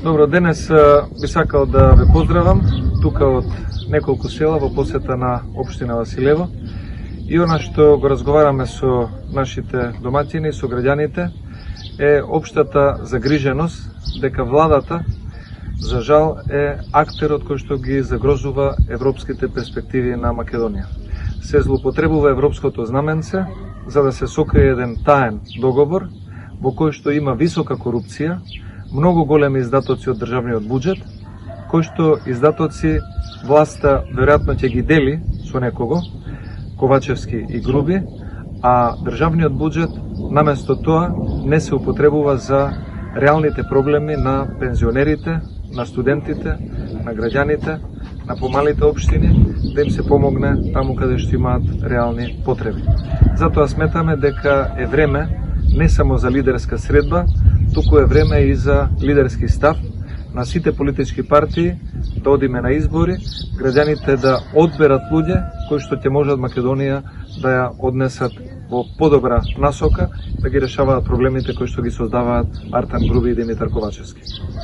Добро, денес би сакал да ве поздравам тука од неколку села во посета на општина Василево. И она што го разговараме со нашите домаќини, со граѓаните, е општата загриженост дека владата, за жал, е актерот кој што ги загрозува европските перспективи на Македонија. Се злоупотребува европското знаменце за да се сокрие еден таен договор во кој што има висока корупција, многу големи издатоци од државниот буџет, кои што издатоци власта веројатно ќе ги дели со некого, Ковачевски и Груби, а државниот буџет наместо тоа не се употребува за реалните проблеми на пензионерите, на студентите, на граѓаните, на помалите општини, да им се помогне таму каде што имаат реални потреби. Затоа сметаме дека е време не само за лидерска средба, туку е време и за лидерски став на сите политички партии да одиме на избори, граѓаните да одберат луѓе кои што ќе можат Македонија да ја однесат во подобра насока, да ги решаваат проблемите кои што ги создаваат Артан Груби и Димитар Ковачевски.